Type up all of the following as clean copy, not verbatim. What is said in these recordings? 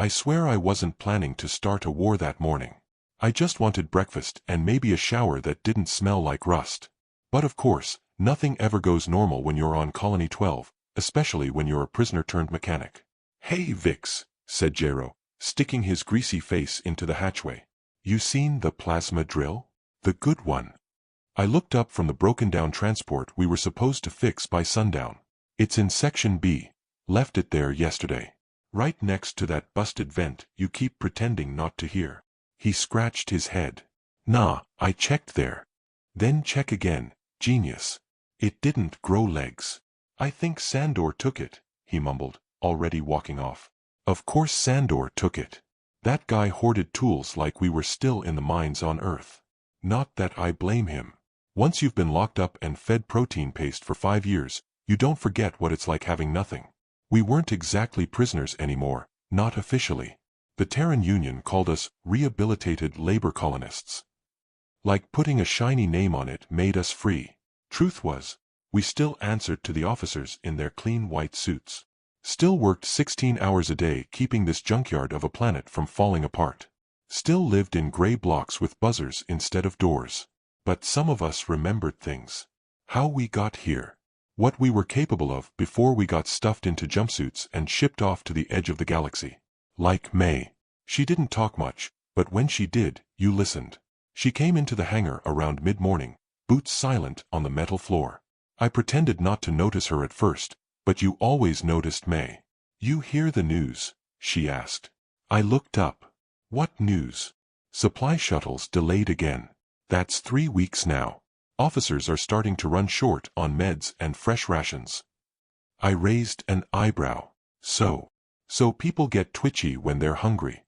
I swear I wasn't planning to start a war that morning. I just wanted breakfast and maybe a shower that didn't smell like rust. But of course, nothing ever goes normal when you're on Colony 12, especially when you're a prisoner-turned-mechanic. "Hey, Vix," said Jero, sticking his greasy face into the hatchway. "You seen the plasma drill? The good one?" I looked up from the broken-down transport we were supposed to fix by sundown. "It's in Section B. Left it there yesterday. Right next to that busted vent you keep pretending not to hear." He scratched his head. "Nah, I checked there." "Then check again, genius. It didn't grow legs." "I think Sandor took it," he mumbled, already walking off. Of course Sandor took it. That guy hoarded tools like we were still in the mines on Earth. Not that I blame him. Once you've been locked up and fed protein paste for 5 years, you don't forget what it's like having nothing. We weren't exactly prisoners anymore, not officially. The Terran Union called us rehabilitated labor colonists. Like putting a shiny name on it made us free. Truth was, we still answered to the officers in their clean white suits. Still worked 16 hours a day keeping this junkyard of a planet from falling apart. Still lived in gray blocks with buzzers instead of doors. But some of us remembered things. How we got here. What we were capable of before we got stuffed into jumpsuits and shipped off to the edge of the galaxy. Like May. She didn't talk much, but when she did, you listened. She came into the hangar around mid-morning, boots silent on the metal floor. I pretended not to notice her at first, but you always noticed May. "You hear the news?" she asked. I looked up. "What news?" "Supply shuttles delayed again. That's 3 weeks now. Officers are starting to run short on meds and fresh rations." I raised an eyebrow. So people get twitchy when they're hungry.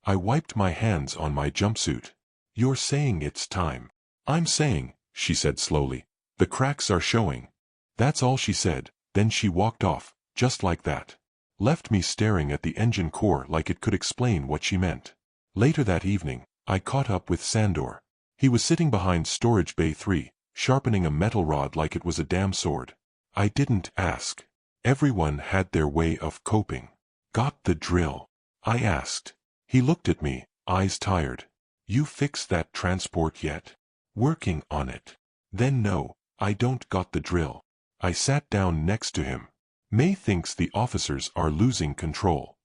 I wiped my hands on my jumpsuit. "You're saying it's time." "I'm saying," she said slowly, "the cracks are showing." That's all she said, then she walked off, just like that. Left me staring at the engine core like it could explain what she meant. Later that evening, I caught up with Sandor. He was sitting behind Storage Bay 3, sharpening a metal rod like it was a damn sword. I didn't ask. Everyone had their way of coping. "Got the drill?" I asked. He looked at me, eyes tired. "You fixed that transport yet?" "Working on it." "Then no, I don't got the drill." I sat down next to him. "May thinks the officers are losing control."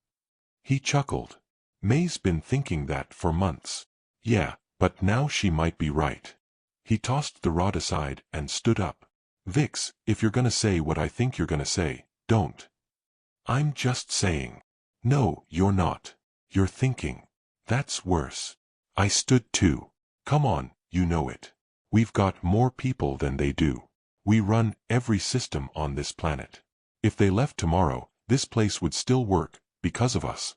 He chuckled. "May's been thinking that for months." "Yeah, but now she might be right." He tossed the rod aside and stood up. "Vix, if you're gonna say what I think you're gonna say, don't." "I'm just saying." "No, you're not. You're thinking. That's worse." I stood too. "Come on, you know it. We've got more people than they do. We run every system on this planet. If they left tomorrow, this place would still work, because of us."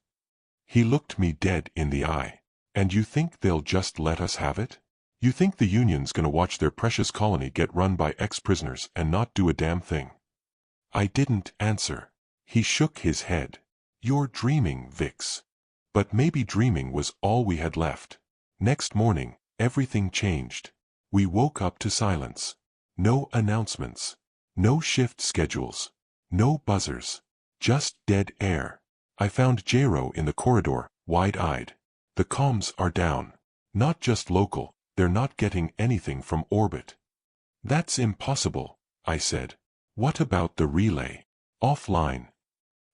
He looked me dead in the eye. "And you think they'll just let us have it? You think the Union's gonna watch their precious colony get run by ex-prisoners and not do a damn thing?" I didn't answer. He shook his head. "You're dreaming, Vix." But maybe dreaming was all we had left. Next morning, everything changed. We woke up to silence. No announcements. No shift schedules. No buzzers. Just dead air. I found Jero in the corridor, wide-eyed. "The comms are down. Not just local, they're not getting anything from orbit." "That's impossible," I said. "What about the relay?" "Offline."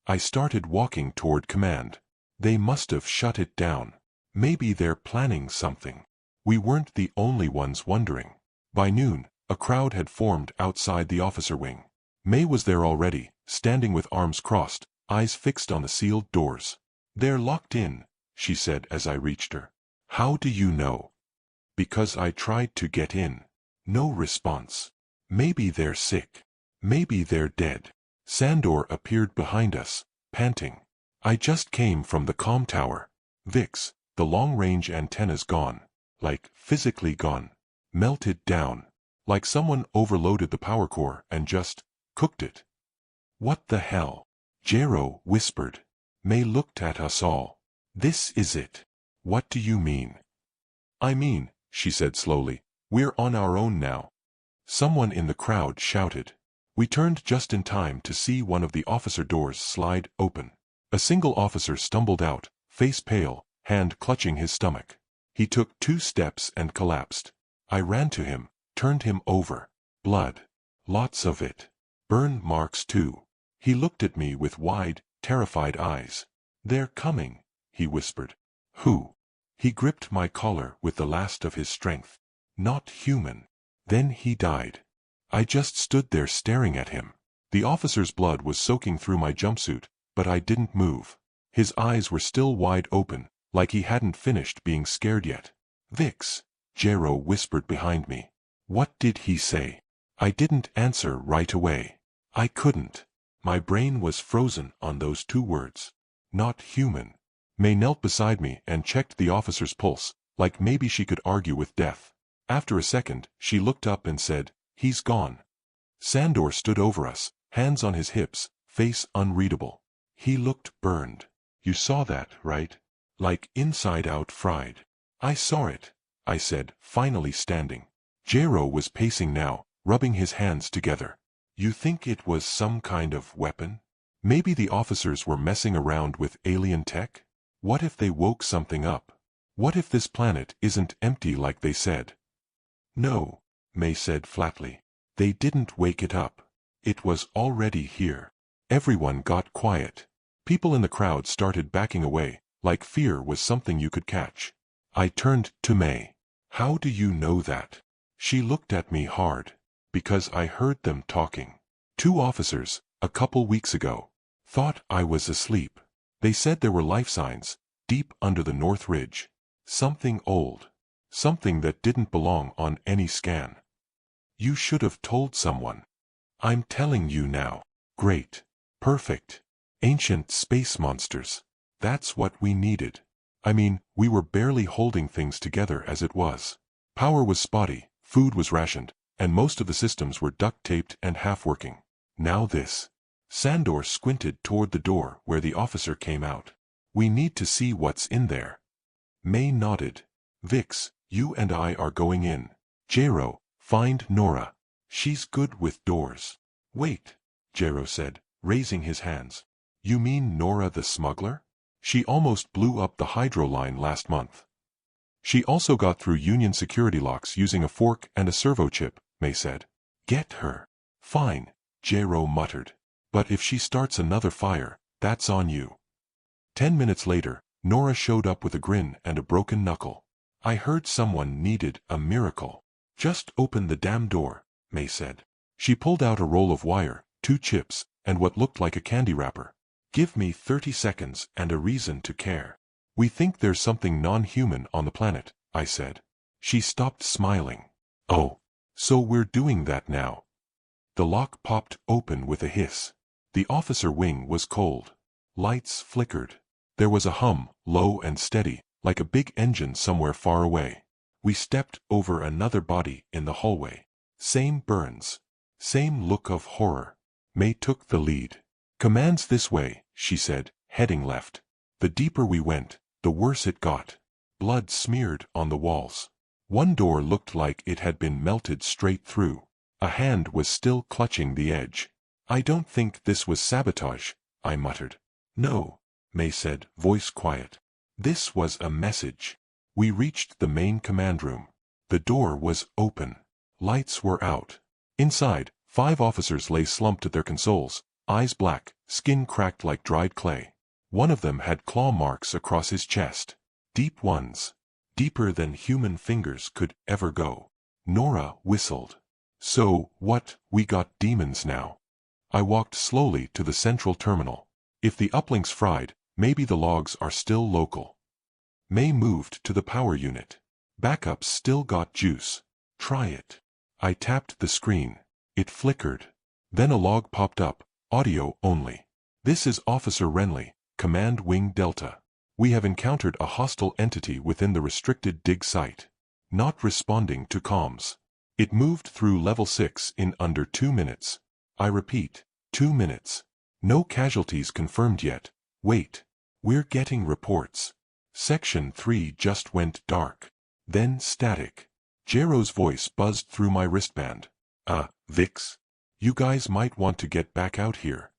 I started walking toward command. They must have shut it down. Maybe they're planning something. We weren't the only ones wondering. By noon, a crowd had formed outside the officer wing. May was there already, standing with arms crossed, eyes fixed on the sealed doors. "They're locked in," she said as I reached her. "How do you know?" "Because I tried to get in." No response. "Maybe they're sick. Maybe they're dead." Sandor appeared behind us, panting. "I just came from the comm tower. Vix, the long-range antenna's gone. Like, physically gone. Melted down. Like someone overloaded the power core and just cooked it." "What the hell?" Jero whispered. May looked at us all. "This is it." "What do you mean?" "I mean," she said slowly, "we're on our own now." Someone in the crowd shouted. We turned just in time to see one of the officer doors slide open. A single officer stumbled out, face pale, hand clutching his stomach. He took 2 steps and collapsed. I ran to him, turned him over. Blood. Lots of it. Burn marks too. He looked at me with wide, terrified eyes. "They're coming," he whispered. "Who?" He gripped my collar with the last of his strength. "Not human." Then he died. I just stood there staring at him. The officer's blood was soaking through my jumpsuit, but I didn't move. His eyes were still wide open, like he hadn't finished being scared yet. "Vix," Jero whispered behind me. "What did he say?" I didn't answer right away. I couldn't. My brain was frozen on those 2 words. Not human. May knelt beside me and checked the officer's pulse, like maybe she could argue with death. After a second, she looked up and said, "He's gone." Sandor stood over us, hands on his hips, face unreadable. He looked burned. "You saw that, right? Like inside out fried." "I saw it," I said, finally standing. Jero was pacing now, rubbing his hands together. "You think it was some kind of weapon? Maybe the officers were messing around with alien tech? What if they woke something up? What if this planet isn't empty like they said?" "No," May said flatly. "They didn't wake it up. It was already here." Everyone got quiet. People in the crowd started backing away, like fear was something you could catch. I turned to May. "How do you know that?" She looked at me hard. "Because I heard them talking. 2 officers, a couple weeks ago. Thought I was asleep. They said there were life signs, deep under the North Ridge. Something old. Something that didn't belong on any scan. You should have told someone." "I'm telling you now." "Great. Perfect. Ancient space monsters. That's what we needed. I mean, we were barely holding things together as it was. Power was spotty, food was rationed, and most of the systems were duct-taped and half-working. Now this." Sandor squinted toward the door where the officer came out. "We need to see what's in there." May nodded. "Vix, you and I are going in. Jero, find Nora. She's good with doors." "Wait," Jero said, raising his hands. "You mean Nora the smuggler? She almost blew up the hydro line last month." "She also got through Union security locks using a fork and a servo chip," May said. "Get her." "Fine," Jero muttered. "But if she starts another fire, that's on you." 10 minutes later, Nora showed up with a grin and a broken knuckle. "I heard someone needed a miracle." "Just open the damn door," May said. She pulled out a roll of wire, 2 chips, and what looked like a candy wrapper. "Give me 30 seconds and a reason to care." "We think there's something non-human on the planet," I said. She stopped smiling. "Oh. So we're doing that now." The lock popped open with a hiss. The officer wing was cold. Lights flickered. There was a hum, low and steady, like a big engine somewhere far away. We stepped over another body in the hallway. Same burns. Same look of horror. May took the lead. "Commands this way," she said, heading left. The deeper we went, the worse it got. Blood smeared on the walls. One door looked like it had been melted straight through. A hand was still clutching the edge. "I don't think this was sabotage," I muttered. "No," May said, voice quiet. "This was a message." We reached the main command room. The door was open. Lights were out. Inside, 5 officers lay slumped at their consoles, eyes black, skin cracked like dried clay. One of them had claw marks across his chest. Deep ones. Deeper than human fingers could ever go. Nora whistled. "So, what, we got demons now?" I walked slowly to the central terminal. If the uplink's fried, maybe the logs are still local. May moved to the power unit. Backups still got juice. "Try it." I tapped the screen. It flickered. Then a log popped up, audio only. "This is Officer Renly, Command Wing Delta. We have encountered a hostile entity within the restricted dig site. Not responding to comms." It moved through level 6 in under 2 minutes. I repeat, 2 minutes. No casualties confirmed yet. Wait. We're getting reports. Section 3 just went dark. Then static. Jero's voice buzzed through my wristband. Vix? You guys might want to get back out here."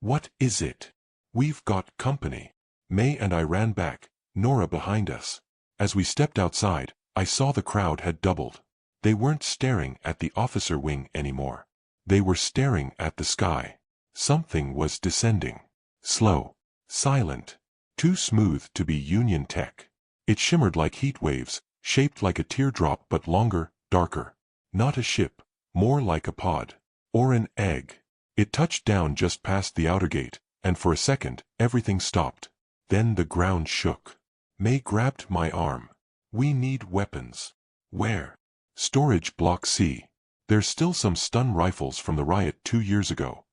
"What is it?" We've got company. May and I ran back, Nora behind us. As we stepped outside, I saw the crowd had doubled. They weren't staring at the officer wing anymore. They were staring at the sky. Something was descending. Slow. Silent. Too smooth to be Union tech. It shimmered like heat waves, shaped like a teardrop but longer, darker. Not a ship, more like a pod. Or an egg. It touched down just past the outer gate, and for a second, everything stopped. Then the ground shook. May grabbed my arm. We need weapons. Where? Storage Block C. There's still some stun rifles from the riot 2 years ago.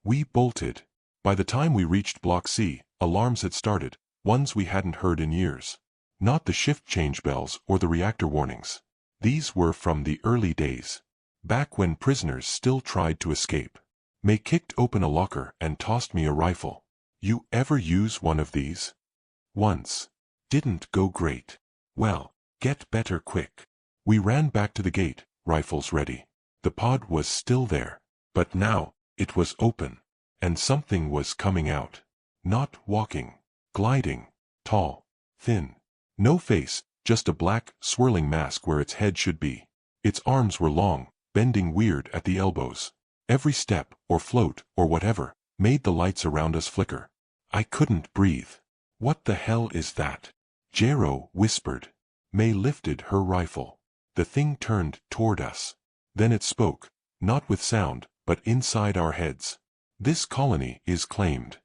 We bolted. By the time we reached Block C, alarms had started, ones we hadn't heard in years. Not the shift change bells or the reactor warnings. These were from the early days. Back when prisoners still tried to escape. May kicked open a locker and tossed me a rifle. You ever use one of these? Once. Didn't go great. Well, get better quick. We ran back to the gate, rifles ready. The pod was still there. But now, it was open. And something was coming out. Not walking. Gliding. Tall. Thin. No face, just a black, swirling mask where its head should be. Its arms were long, bending weird at the elbows. Every step, or float, or whatever, made the lights around us flicker. I couldn't breathe. What the hell is that? Jero whispered. May lifted her rifle. The thing turned toward us. Then it spoke, not with sound, but inside our heads. This colony is claimed.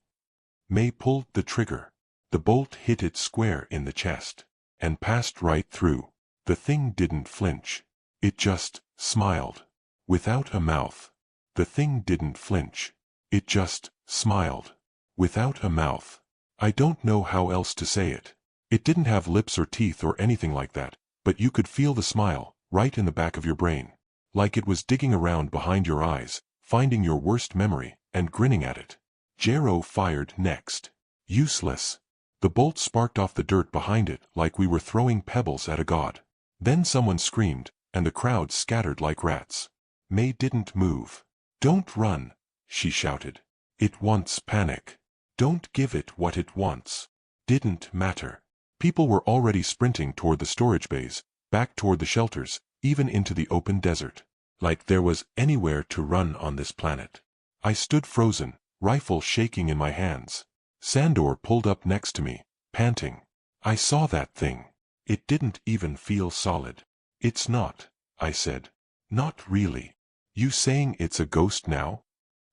May pulled the trigger. The bolt hit it square in the chest. And passed right through. The thing didn't flinch. It just smiled. Without a mouth. The thing didn't flinch. It just smiled. Without a mouth. I don't know how else to say it. It didn't have lips or teeth or anything like that, but you could feel the smile, right in the back of your brain. Like it was digging around behind your eyes, finding your worst memory, and grinning at it. Jero fired next. Useless. The bolt sparked off the dirt behind it like we were throwing pebbles at a god. Then someone screamed, and the crowd scattered like rats. May didn't move. Don't run, she shouted. It wants panic. Don't give it what it wants. Didn't matter. People were already sprinting toward the storage bays, back toward the shelters, even into the open desert. Like there was anywhere to run on this planet. I stood frozen, rifle shaking in my hands. Sandor pulled up next to me, panting. I saw that thing. It didn't even feel solid. It's not, I said. Not really. You saying it's a ghost now?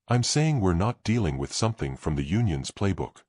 I'm saying we're not dealing with something from the Union's playbook.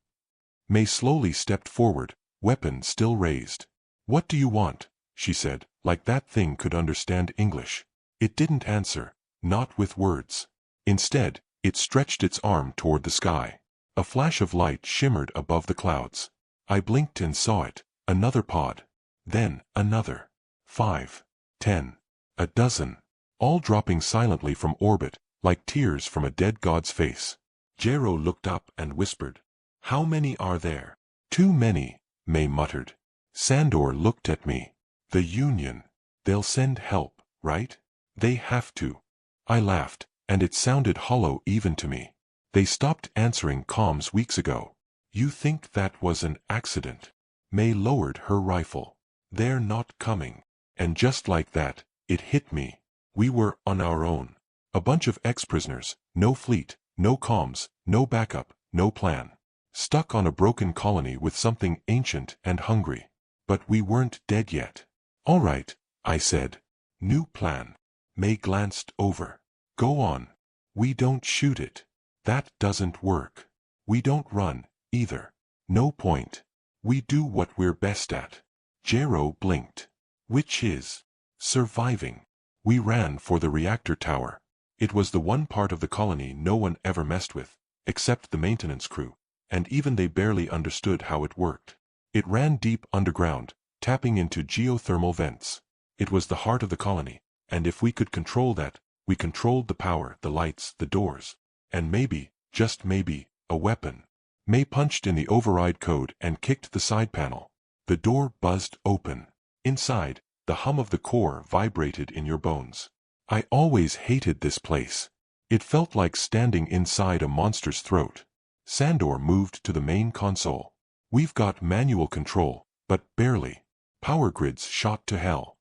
May slowly stepped forward, weapon still raised. What do you want? She said, like that thing could understand English. It didn't answer, not with words. Instead, it stretched its arm toward the sky. A flash of light shimmered above the clouds. I blinked and saw it, another pod. Then, another. 5, 10, a dozen. All dropping silently from orbit, like tears from a dead god's face. Jero looked up and whispered. How many are there? Too many, May muttered. Sandor looked at me. The Union. They'll send help, right? They have to. I laughed, and it sounded hollow even to me. They stopped answering comms weeks ago. You think that was an accident? May lowered her rifle. They're not coming. And just like that, it hit me. We were on our own. A bunch of ex-prisoners, no fleet, no comms, no backup, no plan. Stuck on a broken colony with something ancient and hungry. But we weren't dead yet. All right, I said. New plan. May glanced over. Go on. We don't shoot it. That doesn't work. We don't run, either. No point. We do what we're best at. Jero blinked. Which is? Surviving. We ran for the reactor tower. It was the one part of the colony no one ever messed with, except the maintenance crew, and even they barely understood how it worked. It ran deep underground, tapping into geothermal vents. It was the heart of the colony, and if we could control that, we controlled the power, the lights, the doors, and maybe, just maybe, a weapon. May punched in the override code and kicked the side panel. The door buzzed open. Inside, the hum of the core vibrated in your bones. I always hated this place. It felt like standing inside a monster's throat. Sandor moved to the main console. We've got manual control, but barely. Power grids shot to hell.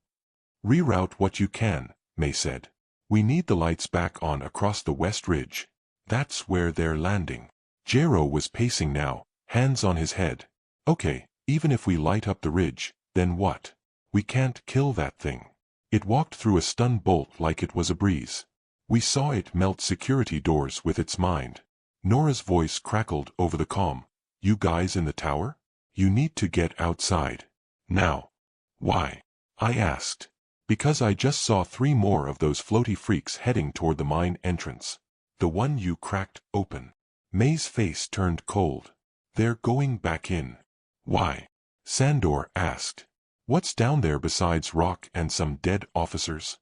Reroute what you can, May said. We need the lights back on across the West Ridge. That's where they're landing. Jero was pacing now, hands on his head. Okay, even if we light up the ridge, then what? We can't kill that thing. It walked through a stun bolt like it was a breeze. We saw it melt security doors with its mind. Nora's voice crackled over the comm. You guys in the tower? You need to get outside. Now. Why? I asked. Because I just saw 3 more of those floaty freaks heading toward the mine entrance. The one you cracked open. May's face turned cold. They're going back in. Why? Sandor asked. What's down there besides rock and some dead officers?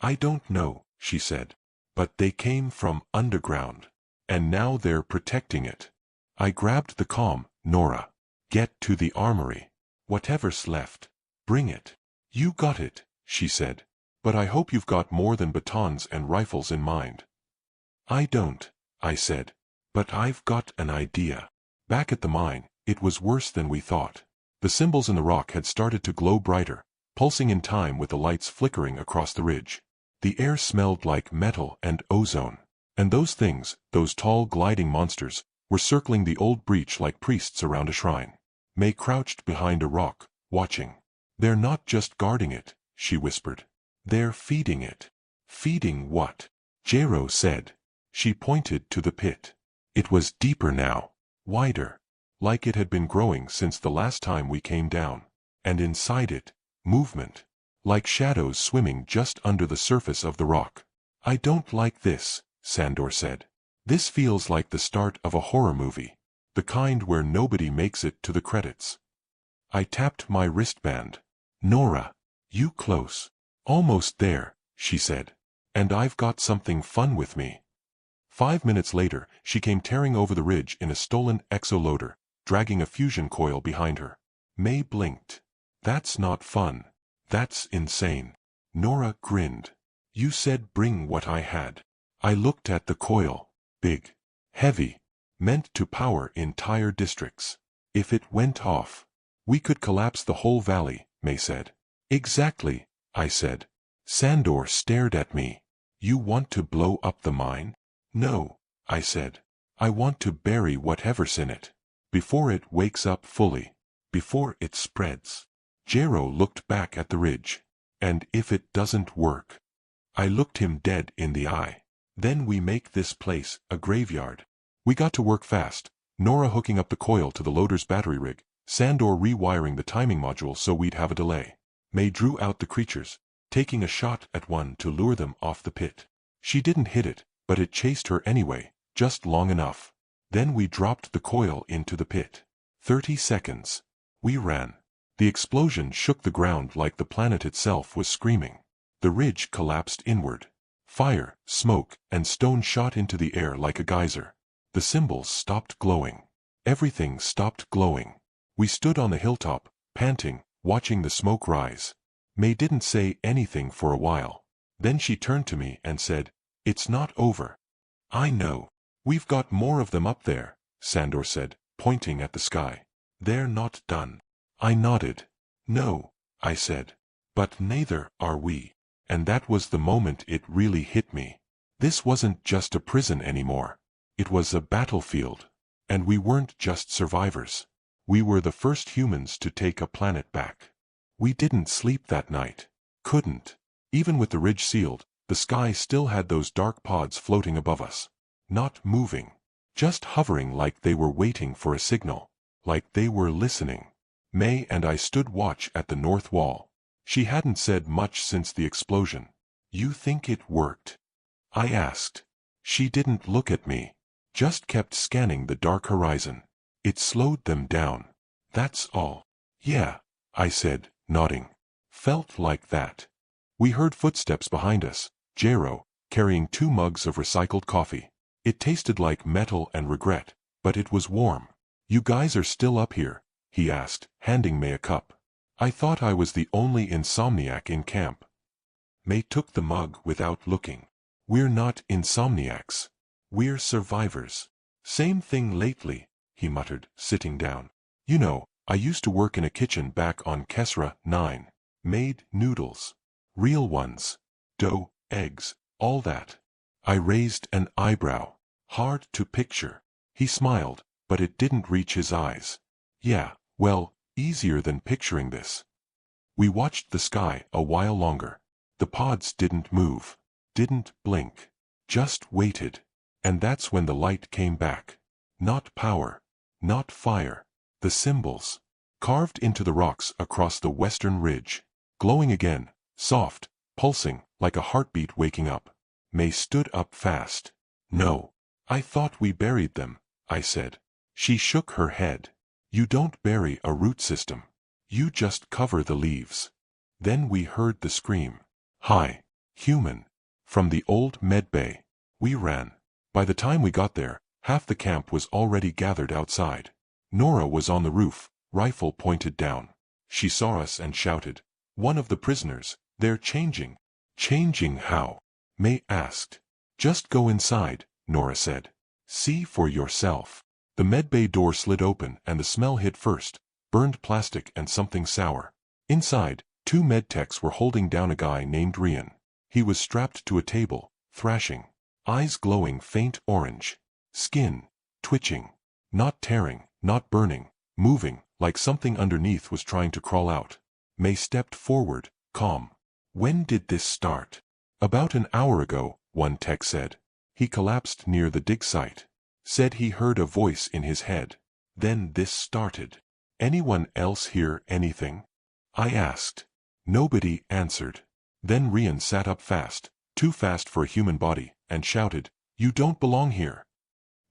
I don't know, she said. But they came from underground. And now they're protecting it. I grabbed the comm, Nora. Get to the armory. Whatever's left. Bring it. You got it, she said. But I hope you've got more than batons and rifles in mind. I don't, I said. But I've got an idea. Back at the mine, it was worse than we thought. The symbols in the rock had started to glow brighter, pulsing in time with the lights flickering across the ridge. The air smelled like metal and ozone. And those things, those tall gliding monsters, were circling the old breach like priests around a shrine. May crouched behind a rock, watching. They're not just guarding it, she whispered. They're feeding it. Feeding what? Jero said. She pointed to the pit. It was deeper now, wider, like it had been growing since the last time we came down. And inside it, movement, like shadows swimming just under the surface of the rock. I don't like this, Sandor said. This feels like the start of a horror movie, the kind where nobody makes it to the credits. I tapped my wristband. Nora, you close. Almost there, she said. And I've got something fun with me. 5 minutes later, she came tearing over the ridge in a stolen exoloader, dragging a fusion coil behind her. May blinked. That's not fun. That's insane. Nora grinned. You said bring what I had. I looked at the coil. Big. Heavy. Meant to power entire districts. If it went off, we could collapse the whole valley, May said. Exactly, I said. Sandor stared at me. You want to blow up the mine? No, I said. I want to bury whatever's in it. Before it wakes up fully. Before it spreads. Jero looked back at the ridge. And if it doesn't work? I looked him dead in the eye. Then we make this place a graveyard. We got to work fast. Nora hooking up the coil to the loader's battery rig. Sandor rewiring the timing module so we'd have a delay. May drew out the creatures, taking a shot at one to lure them off the pit. She didn't hit it, but it chased her anyway, just long enough. Then we dropped the coil into the pit. 30 seconds. We ran. The explosion shook the ground like the planet itself was screaming. The ridge collapsed inward. Fire, smoke, and stone shot into the air like a geyser. The symbols stopped glowing. Everything stopped glowing. We stood on the hilltop, panting, watching the smoke rise. May didn't say anything for a while. Then she turned to me and said, It's not over. I know. We've got more of them up there, Sandor said, pointing at the sky. They're not done. I nodded. No, I said. But neither are we. And that was the moment it really hit me. This wasn't just a prison anymore. It was a battlefield. And we weren't just survivors. We were the first humans to take a planet back. We didn't sleep that night. Couldn't. Even with the ridge sealed, the sky still had those dark pods floating above us. Not moving. Just hovering like they were waiting for a signal. Like they were listening. May and I stood watch at the north wall. She hadn't said much since the explosion. You think it worked? I asked. She didn't look at me. Just kept scanning the dark horizon. It slowed them down. That's all. Yeah, I said, nodding. Felt like that. We heard footsteps behind us, Jero, carrying 2 mugs of recycled coffee. It tasted like metal and regret, but it was warm. You guys are still up here? He asked, handing May a cup. I thought I was the only insomniac in camp. May took the mug without looking. We're not insomniacs. We're survivors. Same thing lately, he muttered, sitting down. You know, I used to work in a kitchen back on Kesra 9. Made noodles. Real ones. Dough, eggs, all that. I raised an eyebrow. Hard to picture. He smiled, but it didn't reach his eyes. Yeah, well, easier than picturing this. We watched the sky a while longer. The pods didn't move. Didn't blink. Just waited. And that's when the light came back. Not power. Not fire. The symbols. Carved into the rocks across the western ridge. Glowing again. Soft. Pulsing, like a heartbeat waking up. May stood up fast. No. I thought we buried them, I said. She shook her head. You don't bury a root system. You just cover the leaves. Then we heard the scream. Hi. Human. From the old med bay. We ran. By the time we got there, half the camp was already gathered outside. Nora was on the roof, rifle pointed down. She saw us and shouted. One of the prisoners, they're changing. Changing how? May asked. Just go inside, Nora said. See for yourself. The medbay door slid open and the smell hit first, burned plastic and something sour. Inside, 2 medtechs were holding down a guy named Rian. He was strapped to a table, thrashing. Eyes glowing faint orange. Skin, twitching. Not tearing, not burning, moving, like something underneath was trying to crawl out. May stepped forward, calm. When did this start? About an hour ago, one tech said. He collapsed near the dig site. Said he heard a voice in his head. Then this started. Anyone else hear anything? I asked. Nobody answered. Then Rian sat up fast, too fast for a human body, and shouted, You don't belong here.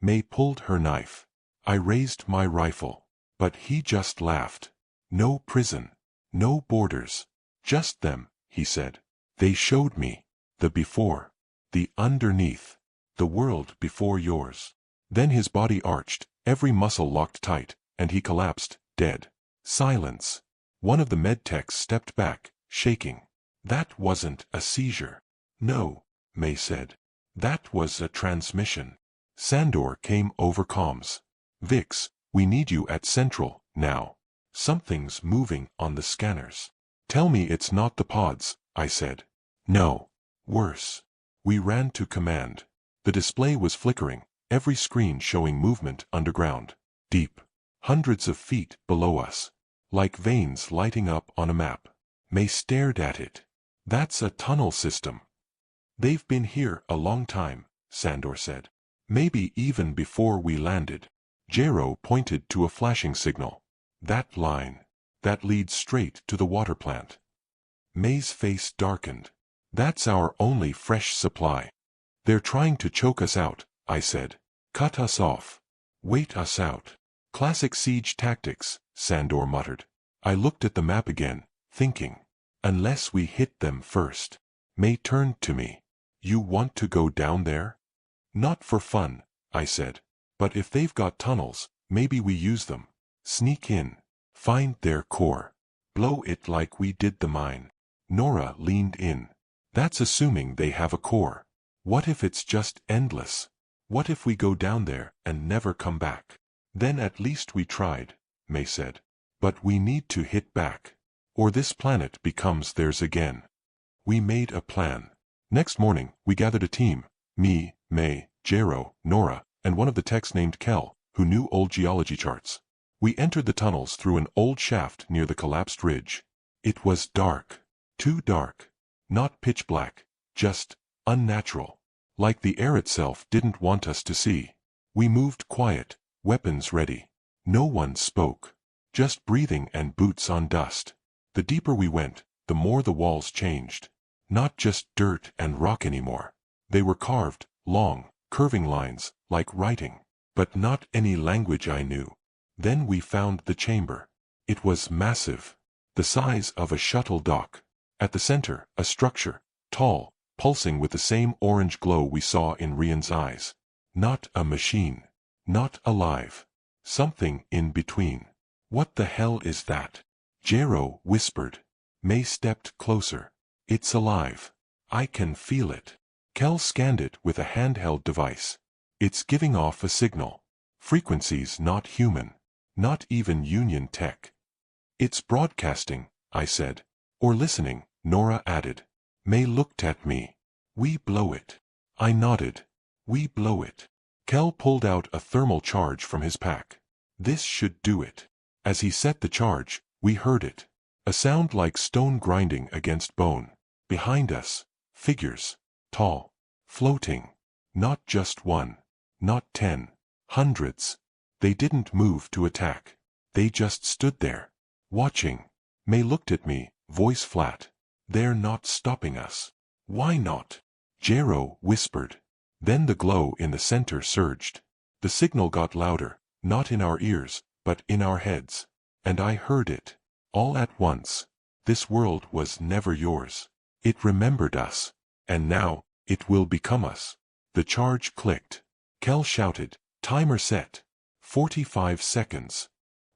May pulled her knife. I raised my rifle. But he just laughed. No prison. No borders. Just them, he said. They showed me. The before. The underneath. The world before yours. Then his body arched, every muscle locked tight, and he collapsed, dead. Silence. One of the medtechs stepped back, shaking. That wasn't a seizure. No, May said. That was a transmission. Sandor came over comms. Vix, we need you at Central, now. Something's moving on the scanners. Tell me it's not the pods, I said. No. Worse. We ran to command. The display was flickering, every screen showing movement underground. Deep. Hundreds of feet below us. Like veins lighting up on a map. May stared at it. That's a tunnel system. They've been here a long time, Sandor said. Maybe even before we landed. Jero pointed to a flashing signal. That line. That leads straight to the water plant. May's face darkened. That's our only fresh supply. They're trying to choke us out, I said. Cut us off. Wait us out. Classic siege tactics, Sandor muttered. I looked at the map again, thinking. Unless we hit them first. May turned to me. You want to go down there? Not for fun, I said. But if they've got tunnels, maybe we use them. Sneak in. Find their core. Blow it like we did the mine. Nora leaned in. That's assuming they have a core. What if it's just endless? What if we go down there and never come back? Then at least we tried, May said. But we need to hit back. Or this planet becomes theirs again. We made a plan. Next morning, we gathered a team. Me, May, Jero, Nora, and one of the techs named Kel, who knew old geology charts. We entered the tunnels through an old shaft near the collapsed ridge. It was dark. Too dark. Not pitch black. Just unnatural. Like the air itself didn't want us to see. We moved quiet, weapons ready. No one spoke. Just breathing and boots on dust. The deeper we went, the more the walls changed. Not just dirt and rock anymore. They were carved, long, curving lines, like writing. But not any language I knew. Then we found the chamber. It was massive. The size of a shuttle dock. At the center, a structure, tall, pulsing with the same orange glow we saw in Rian's eyes. Not a machine. Not alive. Something in between. What the hell is that? Jero whispered. May stepped closer. It's alive. I can feel it. Kel scanned it with a handheld device. It's giving off a signal. Frequencies not human. Not even union tech. It's broadcasting, I said. Or listening, Nora added. May looked at me. We blow it. I nodded. We blow it. Kel pulled out a thermal charge from his pack. This should do it. As he set the charge, we heard it. A sound like stone grinding against bone. Behind us, figures. Tall. Floating. Not just one. Not 10. Hundreds. They didn't move to attack. They just stood there. Watching. May looked at me, voice flat. They're not stopping us. Why not? Jero whispered. Then the glow in the center surged. The signal got louder, not in our ears, but in our heads. And I heard it. All at once. This world was never yours. It remembered us. And now, it will become us. The charge clicked. Kel shouted, timer set. 45 seconds.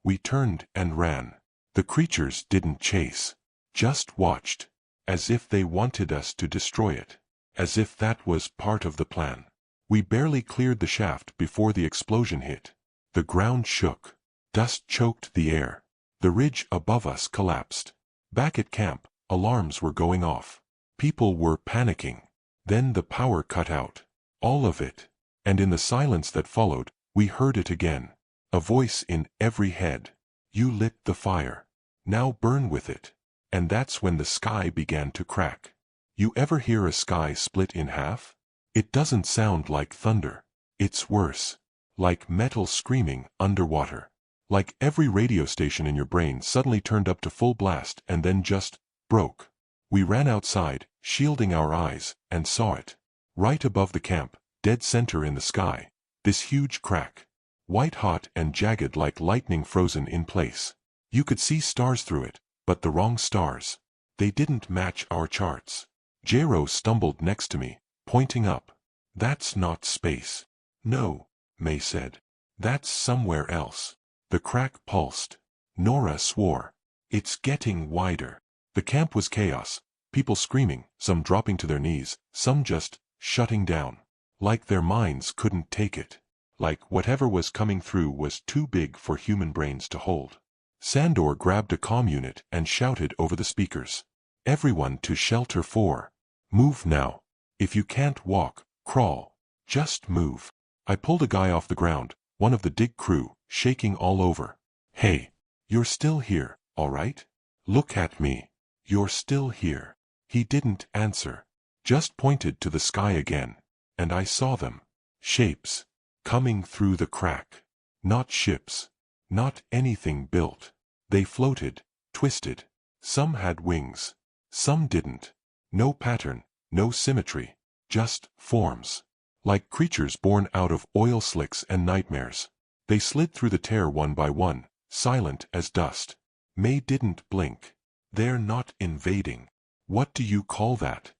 We turned and ran. The creatures didn't chase. Just watched. As if they wanted us to destroy it. As if that was part of the plan. We barely cleared the shaft before the explosion hit. The ground shook. Dust choked the air. The ridge above us collapsed. Back at camp, alarms were going off. People were panicking. Then the power cut out. All of it. And in the silence that followed, we heard it again. A voice in every head. You lit the fire. Now burn with it. And that's when the sky began to crack. You ever hear a sky split in half? It doesn't sound like thunder. It's worse. Like metal screaming underwater. Like every radio station in your brain suddenly turned up to full blast and then just broke. We ran outside, shielding our eyes, and saw it. Right above the camp, dead center in the sky. This huge crack. White hot and jagged like lightning frozen in place. You could see stars through it, but the wrong stars. They didn't match our charts. Jero stumbled next to me, pointing up. That's not space. No, May said. That's somewhere else. The crack pulsed. Nora swore. It's getting wider. The camp was chaos. People screaming, some dropping to their knees, some just shutting down. Like their minds couldn't take it. Like whatever was coming through was too big for human brains to hold. Sandor grabbed a comm unit and shouted over the speakers. Everyone to shelter 4. Move now. If you can't walk, crawl. Just move. I pulled a guy off the ground, one of the dig crew, shaking all over. Hey, you're still here, all right? Look at me. You're still here. He didn't answer. Just pointed to the sky again. And I saw them. Shapes. Coming through the crack. Not ships. Not anything built. They floated, twisted. Some had wings. Some didn't. No pattern, no symmetry. Just forms. Like creatures born out of oil slicks and nightmares. They slid through the tear one by one, silent as dust. May didn't blink. They're not invading. What do you call that?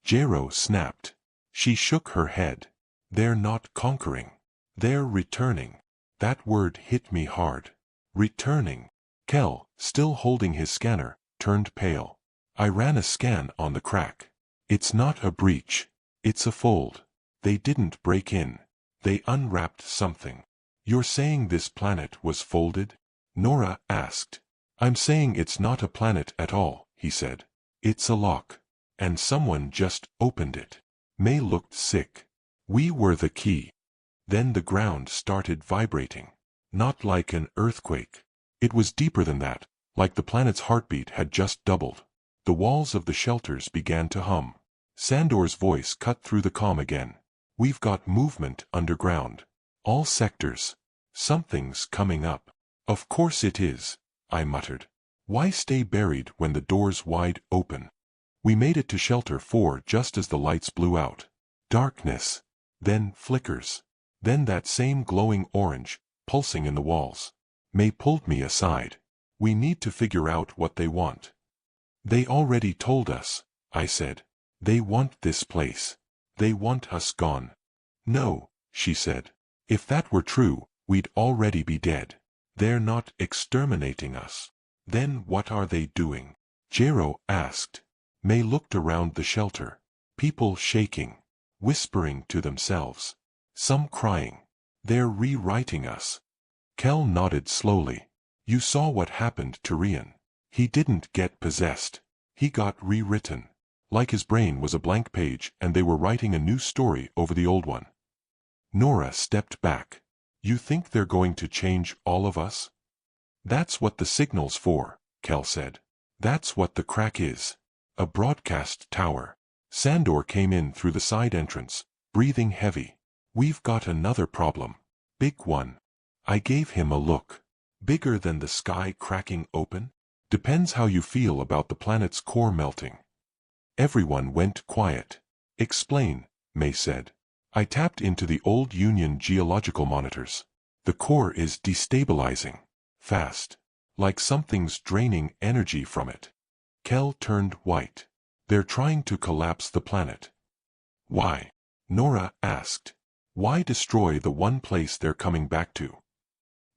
Jero snapped. She shook her head. They're not conquering. They're returning. That word hit me hard. Returning. Kel, still holding his scanner, turned pale. I ran a scan on the crack. It's not a breach. It's a fold. They didn't break in. They unwrapped something. You're saying this planet was folded? Nora asked. I'm saying it's not a planet at all, he said. It's a lock. And someone just opened it. May looked sick. We were the key. Then the ground started vibrating. Not like an earthquake. It was deeper than that, like the planet's heartbeat had just doubled. The walls of the shelters began to hum. Sandor's voice cut through the calm again. We've got movement underground. All sectors. Something's coming up. Of course it is, I muttered. Why stay buried when the door's wide open? We made it to shelter 4 just as the lights blew out. Darkness. Then flickers. Then that same glowing orange, pulsing in the walls. May pulled me aside. We need to figure out what they want. They already told us, I said. They want this place. They want us gone. No, she said. If that were true, we'd already be dead. They're not exterminating us. Then what are they doing? Jero asked. May looked around the shelter. People shaking. Whispering to themselves. Some crying. They're rewriting us. Kel nodded slowly. You saw what happened to Rian. He didn't get possessed. He got rewritten. Like his brain was a blank page and they were writing a new story over the old one. Nora stepped back. You think they're going to change all of us? That's what the signal's for, Kel said. That's what the crack is. A broadcast tower. Sandor came in through the side entrance, breathing heavy. We've got another problem. Big one. I gave him a look. Bigger than the sky cracking open? Depends how you feel about the planet's core melting. Everyone went quiet. Explain, May said. I tapped into the old Union geological monitors. The core is destabilizing. Fast. Like something's draining energy from it. Kel turned white. They're trying to collapse the planet. Why? Nora asked. Why destroy the one place they're coming back to?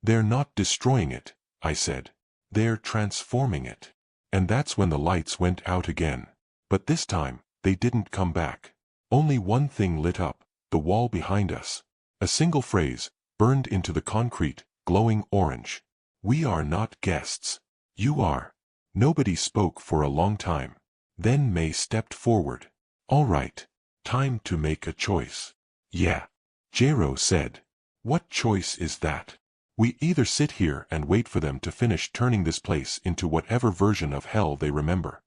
They're not destroying it, I said. They're transforming it. And that's when the lights went out again. But this time, they didn't come back. Only one thing lit up, the wall behind us. A single phrase, burned into the concrete, glowing orange. We are not guests. You are. Nobody spoke for a long time. Then May stepped forward. All right. Time to make a choice. Yeah. Jero said. What choice is that? We either sit here and wait for them to finish turning this place into whatever version of hell they remember.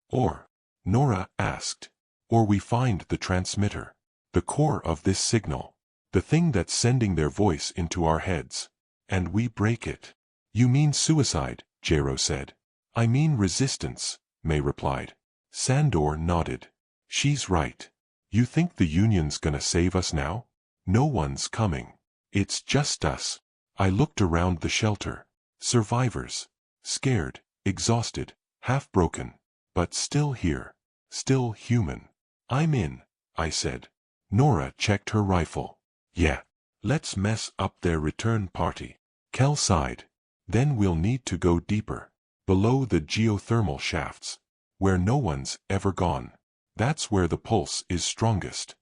Or, Nora asked, or we find the transmitter. The core of this signal. The thing that's sending their voice into our heads. And we break it. You mean suicide, Jero said. I mean resistance, May replied. Sandor nodded. She's right. You think the Union's gonna save us now? No one's coming. It's just us. I looked around the shelter. Survivors. Scared, exhausted, half-broken. But still here. Still human. I'm in, I said. Nora checked her rifle. Yeah. Let's mess up their return party. Kel sighed. Then we'll need to go deeper. Below the geothermal shafts. Where no one's ever gone. That's where the pulse is strongest.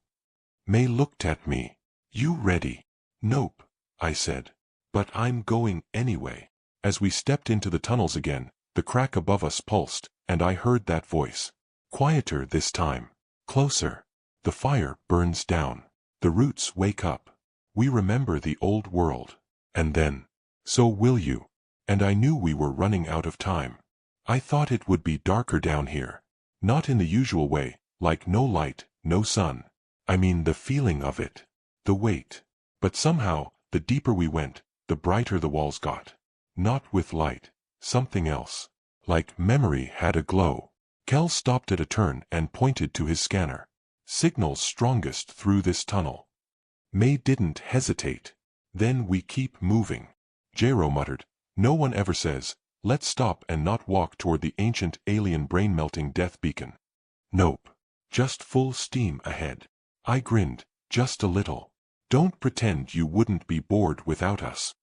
May looked at me. You ready? Nope, I said. But I'm going anyway. As we stepped into the tunnels again, the crack above us pulsed, and I heard that voice. Quieter this time. Closer. The fire burns down. The roots wake up. We remember the old world. And then, so will you. And I knew we were running out of time. I thought it would be darker down here. Not in the usual way, like no light, no sun. I mean the feeling of it. The weight. But somehow, the deeper we went, the brighter the walls got. Not with light. Something else. Like memory had a glow. Kel stopped at a turn and pointed to his scanner. Signals strongest through this tunnel. May didn't hesitate. Then we keep moving. Jero muttered. No one ever says, let's stop and not walk toward the ancient alien brain-melting death beacon. Nope. Just full steam ahead. I grinned, just a little. Don't pretend you wouldn't be bored without us.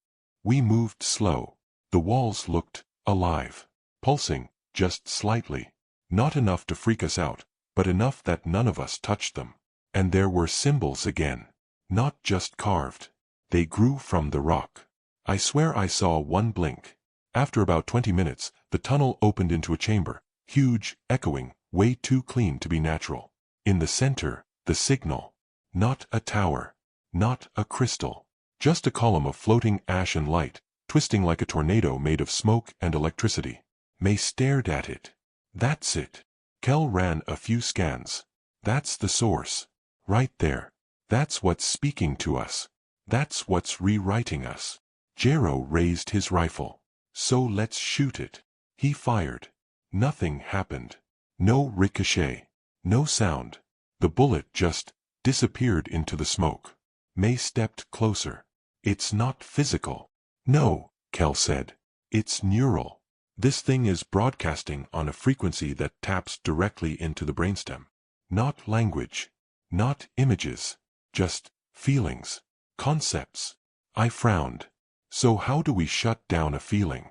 We moved slow. The walls looked alive. Pulsing, just slightly. Not enough to freak us out, but enough that none of us touched them. And there were symbols again. Not just carved. They grew from the rock. I swear I saw one blink. After about 20 minutes, the tunnel opened into a chamber. Huge, echoing, way too clean to be natural. In the center, the signal. Not a tower. Not a crystal. Just a column of floating ash and light, twisting like a tornado made of smoke and electricity. May stared at it. That's it. Kel ran a few scans. That's the source. Right there. That's what's speaking to us. That's what's rewriting us. Jero raised his rifle. So let's shoot it. He fired. Nothing happened. No ricochet. No sound. The bullet just disappeared into the smoke. May stepped closer. It's not physical. No, Kel said. It's neural. This thing is broadcasting on a frequency that taps directly into the brainstem. Not language. Not images. Just feelings. Concepts. I frowned. So how do we shut down a feeling?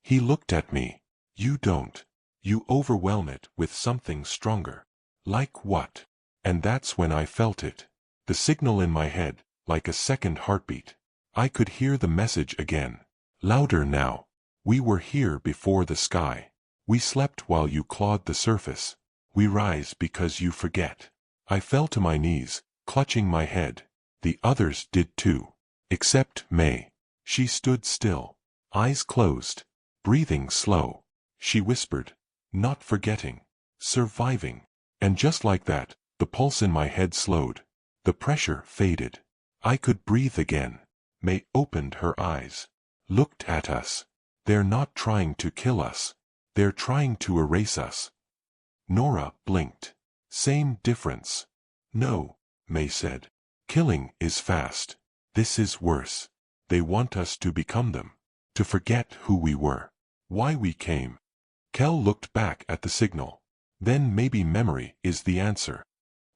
He looked at me. You don't. You overwhelm it with something stronger. Like what? And that's when I felt it. The signal in my head, like a second heartbeat. I could hear the message again. Louder now. We were here before the sky. We slept while you clawed the surface. We rise because you forget. I fell to my knees, clutching my head. The others did too. Except May. She stood still, eyes closed, breathing slow. She whispered, "Not forgetting. Surviving." And just like that, the pulse in my head slowed. The pressure faded. I could breathe again. May opened her eyes. Looked at us. They're not trying to kill us. They're trying to erase us. Nora blinked. Same difference. No, May said. Killing is fast. This is worse. They want us to become them. To forget who we were. Why we came. Kel looked back at the signal. Then maybe memory is the answer.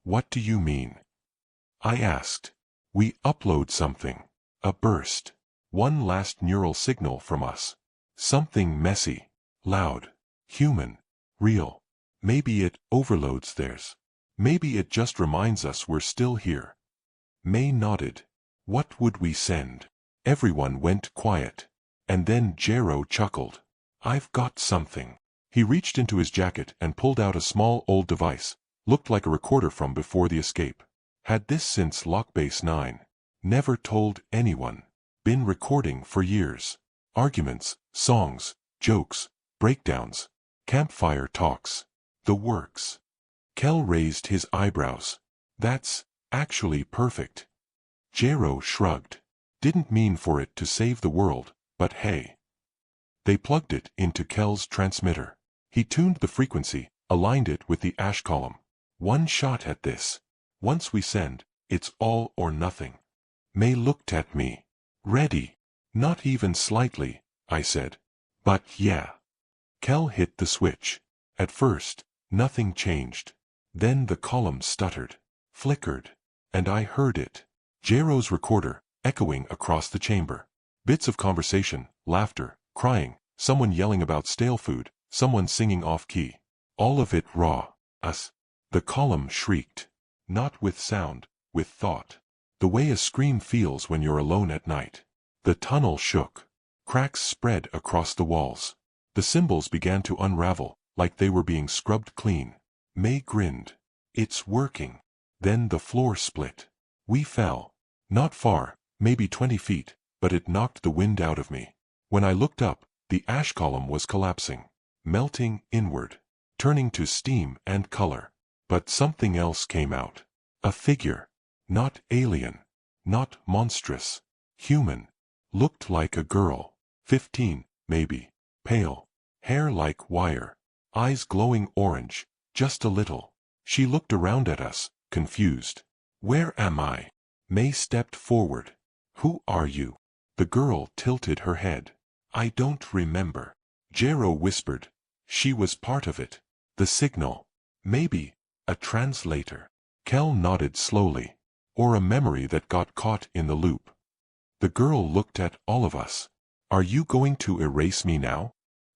What do you mean? I asked. We upload something. A burst. One last neural signal from us. Something messy. Loud. Human. Real. Maybe it overloads theirs. Maybe it just reminds us we're still here. May nodded. What would we send? Everyone went quiet. And then Jero chuckled. I've got something. He reached into his jacket and pulled out a small old device. Looked like a recorder from before the escape. Had this since Lockbase 9. Never told anyone. Been recording for years. Arguments, songs, jokes, breakdowns, campfire talks. The works. Kel raised his eyebrows. That's actually perfect. Jero shrugged. Didn't mean for it to save the world, but hey. They plugged it into Kel's transmitter. He tuned the frequency, aligned it with the ash column. One shot at this. Once we send, it's all or nothing. May looked at me. Ready. Not even slightly, I said. But yeah. Kel hit the switch. At first, nothing changed. Then the column stuttered, flickered, and I heard it. Jero's recorder, echoing across the chamber. Bits of conversation, laughter, crying, someone yelling about stale food, someone singing off-key. All of it raw. Us. The column shrieked. Not with sound, with thought. The way a scream feels when you're alone at night. The tunnel shook. Cracks spread across the walls. The symbols began to unravel, like they were being scrubbed clean. May grinned. It's working. Then the floor split. We fell. Not far, maybe 20 feet, but it knocked the wind out of me. When I looked up, the ash column was collapsing, melting inward, turning to steam and color. But something else came out. A figure. Not alien. Not monstrous. Human. Looked like a girl. 15, maybe. Pale. Hair like wire. Eyes glowing orange. Just a little. She looked around at us, confused. Where am I? May stepped forward. Who are you? The girl tilted her head. I don't remember. Jero whispered. She was part of it. The signal. Maybe. A translator. Kel nodded slowly. Or a memory that got caught in the loop. The girl looked at all of us. Are you going to erase me now?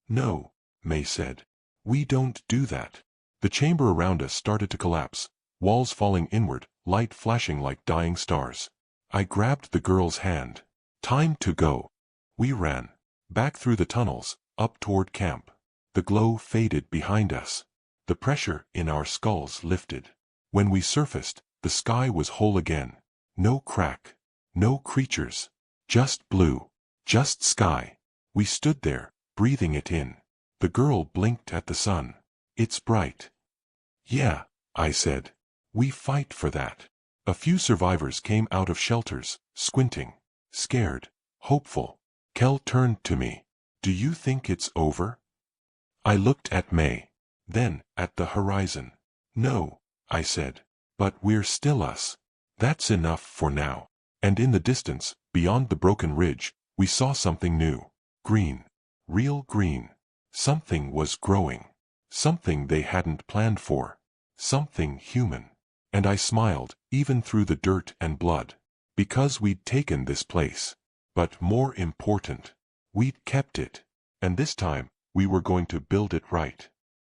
No, May said. We don't do that. The chamber around us started to collapse, walls falling inward, light flashing like dying stars. I grabbed the girl's hand. Time to go. We ran. Back through the tunnels, up toward camp. The glow faded behind us. The pressure in our skulls lifted. When we surfaced, the sky was whole again. No crack. No creatures. Just blue. Just sky. We stood there, breathing it in. The girl blinked at the sun. It's bright. Yeah, I said. We fight for that. A few survivors came out of shelters, squinting, scared, hopeful. Kel turned to me. Do you think it's over? I looked at May. Then, at the horizon. No, I said. But we're still us. That's enough for now. And in the distance, beyond the broken ridge, we saw something new. Green. Real green. Something was growing. Something they hadn't planned for. Something human. And I smiled, even through the dirt and blood. Because we'd taken this place. But more important, we'd kept it. And this time, we were going to build it right.